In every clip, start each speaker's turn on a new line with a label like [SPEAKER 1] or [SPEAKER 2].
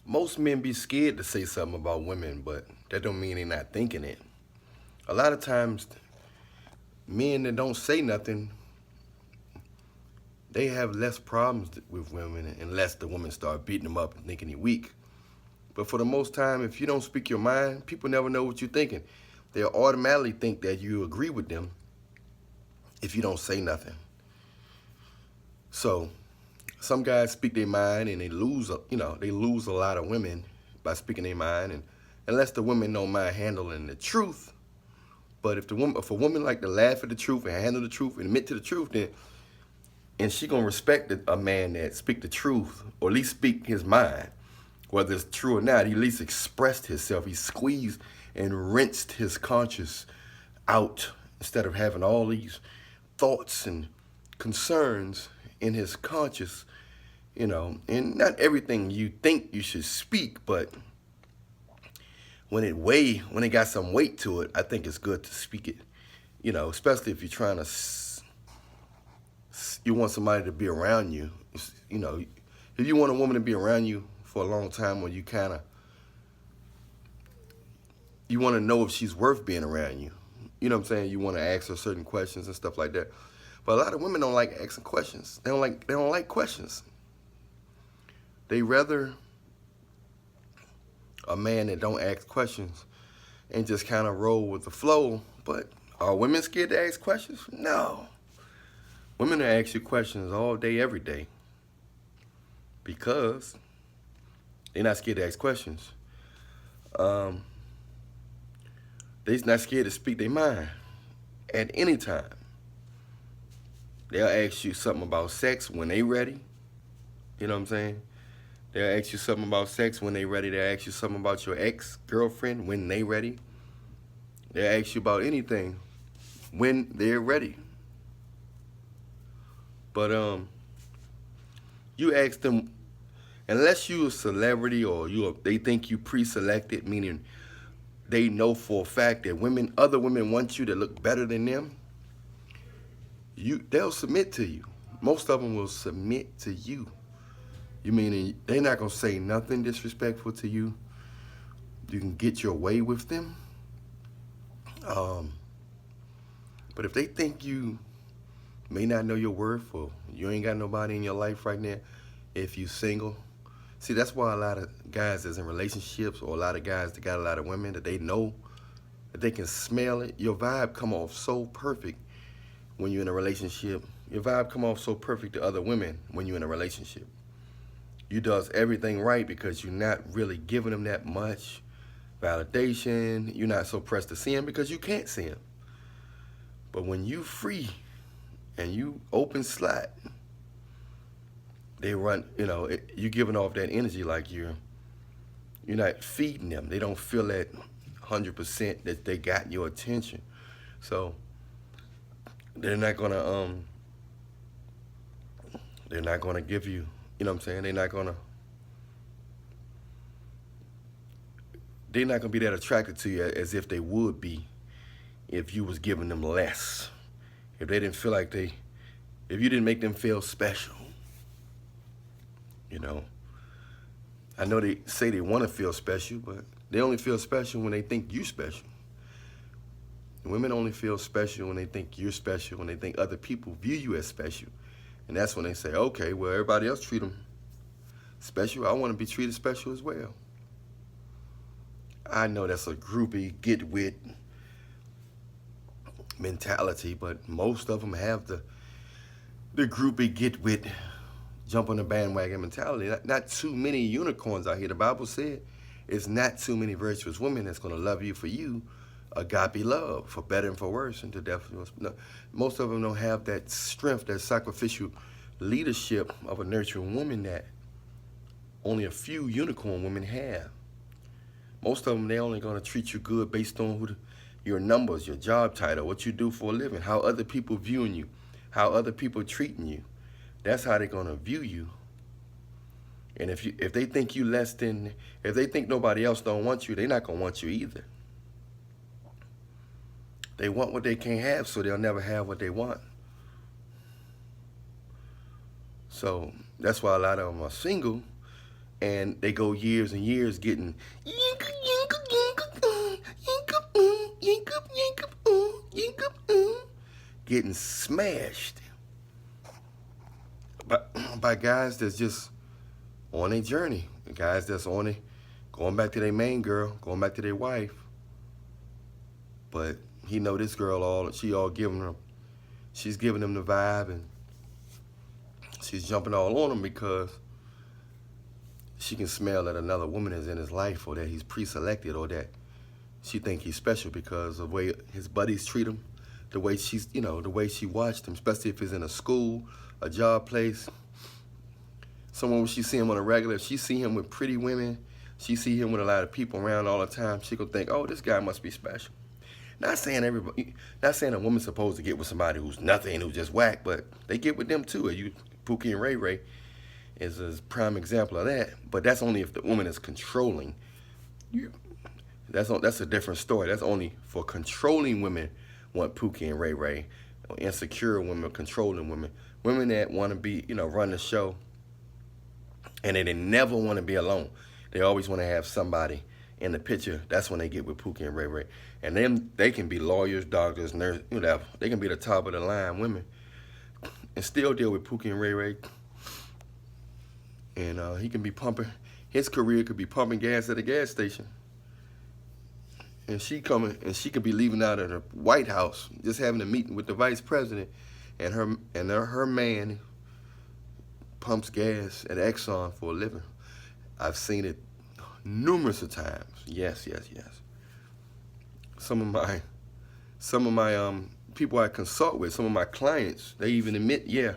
[SPEAKER 1] Most men be scared to say something about women, but that don't mean they're not thinking it. A lot of times, men that don't say nothing, they have less problems with women unless the women start beating them up and thinking you're weak. But for the most time, if you don't speak your mind, people never know what you're thinking. They'll automatically think that you agree with them if you don't say nothing. So some guys speak their mind and they lose, they lose a lot of women by speaking their mind, and unless the women don't mind handling the truth. But if a woman like to laugh at the truth and handle the truth and admit to the truth, then and she gonna respect a man that speak the truth or at least speak his mind, whether it's true or not. He at least expressed himself. He squeezed and rinsed his conscience out instead of having all these thoughts and concerns in his conscience, and not everything you think you should speak, but when it got some weight to it, I think it's good to speak it, especially if you're trying to, you want somebody to be around you, if you want a woman to be around you for a long time, or you want to know if she's worth being around you. You know what I'm saying? You want to ask her certain questions and stuff like that. But a lot of women don't like asking questions. They don't like questions. They rather a man that don't ask questions and just kind of roll with the flow. But are women scared to ask questions? No. Women will ask you questions all day, every day, because they're not scared to ask questions. They're not scared to speak their mind at any time. They'll ask you something about sex when they ready. You know what I'm saying? They'll ask you something about sex when they ready. They'll ask you something about your ex-girlfriend when they ready. They'll ask you about anything when they're ready. But you ask them, unless you a celebrity or they think you pre-selected, meaning they know for a fact that other women want you to look better than them, they'll submit to you. Most of them will submit to you. You mean they're not gonna say nothing disrespectful to you. You can get your way with them. But if they think you may not know your worth, or you ain't got nobody in your life right now, if you single, see, that's why a lot of guys that's in relationships, or a lot of guys that got a lot of women, that they know, that they can smell it. Your vibe come off so perfect when you're in a relationship. Your vibe come off so perfect to other women when you're in a relationship. You does everything right because you're not really giving them that much validation. You're not so pressed to see them because you can't see them. But when you free and you open slot, they run, you're giving off that energy like you're not feeding them. They don't feel that 100% that they got your attention. So they're not gonna give you, you know what I'm saying? They're not gonna be that attracted to you as if they would be if you was giving them less. If they didn't feel like if you didn't make them feel special. I know they say they want to feel special, but they only feel special when they think you're special. Women only feel special when they think you're special, when they think other people view you as special. And that's when they say, okay, well, everybody else treat them special. I want to be treated special as well. I know that's a groupie, get-wit mentality, but most of them have the groupie, get-wit, jump on the bandwagon mentality. Not too many unicorns out here. The Bible said it's not too many virtuous women that's going to love you for you, agape love, for better and for worse, and to death. No, most of them don't have that strength, that sacrificial leadership of a nurturing woman that only a few unicorn women have. Most of them, they only going to treat you good based on your numbers, your job title, what you do for a living, how other people viewing you, how other people treating you. That's how they're going to view you. And if they think you less than, if they think nobody else don't want you, they're not going to want you either. They want what they can't have, so they'll never have what they want. So that's why a lot of them are single, and they go years and years getting getting smashed by guys that's just on a journey, guys that's on it, going back to their main girl, going back to their wife. But he know this girl she's giving him the vibe, and she's jumping all on him because she can smell that another woman is in his life, or that he's pre-selected, or that she think he's special because of the way his buddies treat him, the way the way she watched him, especially if it's in a school, a job place, somewhere where she see him on a regular. If she see him with pretty women, she see him with a lot of people around all the time, she could think, oh, this guy must be special. Not saying a woman's supposed to get with somebody who's nothing, who's just whack, but they get with them too. Pookie and Ray Ray is a prime example of that. But that's only if the woman is controlling. That's a different story. That's only for controlling women want Pookie and Ray Ray. Insecure women, controlling women. Women that want to be, run the show, and they never want to be alone. They always want to have somebody in the picture. That's when they get with Pookie and Ray Ray. And then they can be lawyers, doctors, nurses, whatever. They can be the top of the line women and still deal with Pookie and Ray Ray. And he can be pumping. His career could be pumping gas at a gas station. And she could be leaving out of the White House, just having a meeting with the vice president, and her man pumps gas at Exxon for a living. I've seen it numerous of times. Yes. Some of my people I consult with, some of my clients, they even admit, yeah,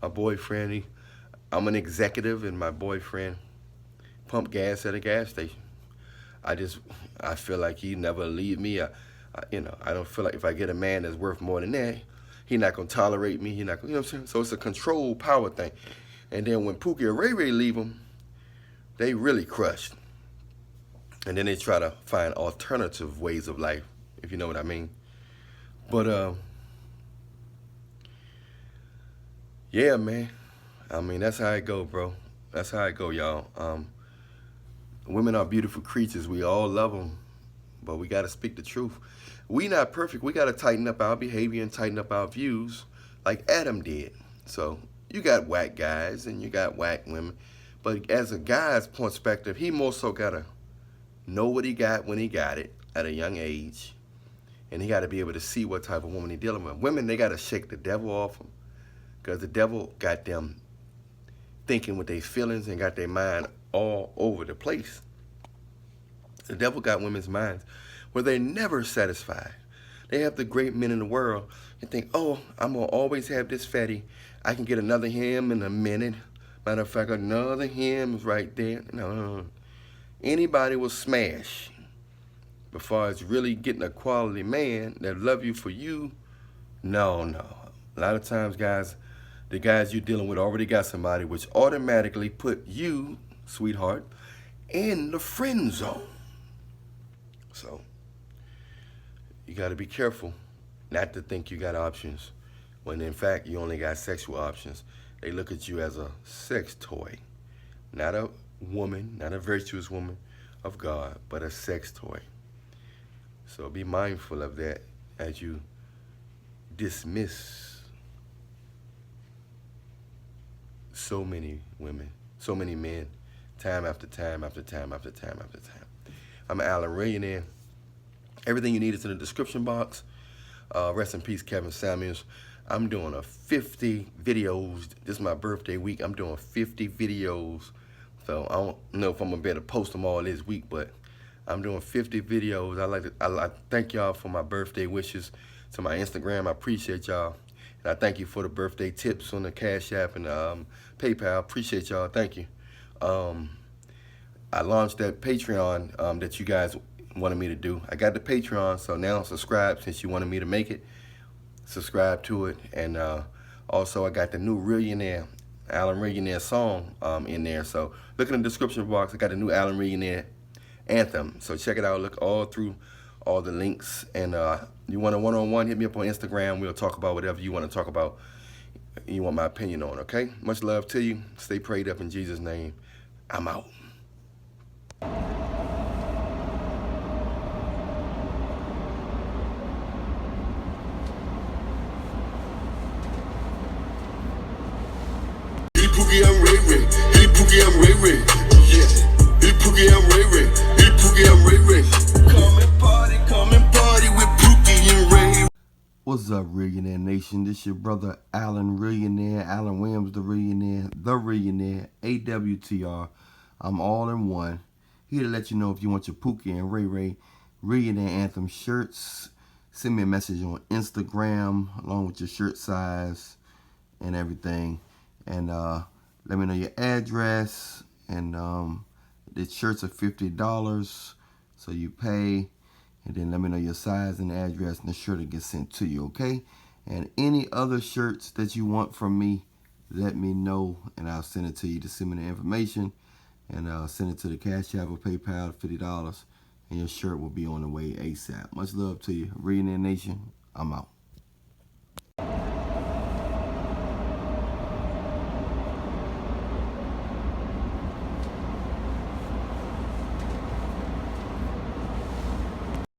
[SPEAKER 1] my boyfriend, I'm an executive, and my boyfriend pumped gas at a gas station. I feel like he never leave me. I don't feel like if I get a man that's worth more than that, he not gonna tolerate me. He not gonna, you know what I'm saying? So it's a control power thing. And then when Pookie and Ray Ray leave him, they really crushed. And then they try to find alternative ways of life, if you know what I mean. But yeah, man. I mean, that's how it go, bro. That's how it go, y'all. Women are beautiful creatures. We all love them, but we got to speak the truth. We not perfect. We got to tighten up our behavior and tighten up our views like Athem did. So you got whack guys and you got whack women. But as a guy's perspective, he more so got to know what he got when he got it at a young age. And he got to be able to see what type of woman he's dealing with. Women, they got to shake the devil off them, because the devil got them thinking with their feelings and got their mind all over the place. The devil got women's minds where they're never satisfied. They have the great men in the world and think, oh, I'm going to always have this fatty. I can get another him in a minute. Matter of fact, another him is right there. No. Anybody will smash. But far as really getting a quality man that love you for you, no. A lot of times, guys, the guys you're dealing with already got somebody, which automatically put you, sweetheart, in the friend zone. So you got to be careful not to think you got options when in fact you only got sexual options. They look at you as a sex toy, not a woman, not a virtuous woman of God, but a sex toy. So be mindful of that as you dismiss so many women, so many men, time after time after time after time after time. I'm Allan Reallionaire. Everything you need is in the description box. Rest in peace, Kevin Samuels. I'm doing 50 videos. This is my birthday week. I'm doing 50 videos. So I don't know if I'm going to be able to post them all this week, but I'm doing 50 videos. I thank y'all for my birthday wishes to my Instagram. I appreciate y'all. And I thank you for the birthday tips on the Cash App and PayPal. Appreciate y'all. Thank you. I launched that Patreon that you guys wanted me to do. I got the Patreon, so now subscribe since you wanted me to make it. Subscribe to it. And also I got the new Allan Reallionaire song in there. So look in the description box. I got the new Allan Reallionaire Athem. So check it out. Look all through all the links. And you want a one-on-one, hit me up on Instagram. We'll talk about whatever you want to talk about, you want my opinion on, okay? Much love to you. Stay prayed up in Jesus' name. I'm out. up, Reallionaire Nation? This your brother Allan Reallionaire, Allan Williams the Reallionaire, AWTR. I'm all in one. Here to let you know if you want your Pookie and Ray Ray Reallionaire Anthem shirts. Send me a message on Instagram along with your shirt size and everything. And let me know your address. And the shirts are $50. So you pay. And then let me know your size and address, and the shirt will get sent to you, okay? And any other shirts that you want from me, let me know, and I'll send it to you. To send me the information, and I'll send it to the Cash App or PayPal, $50, and your shirt will be on the way ASAP. Much love to you. Reallionaire Nation, I'm out.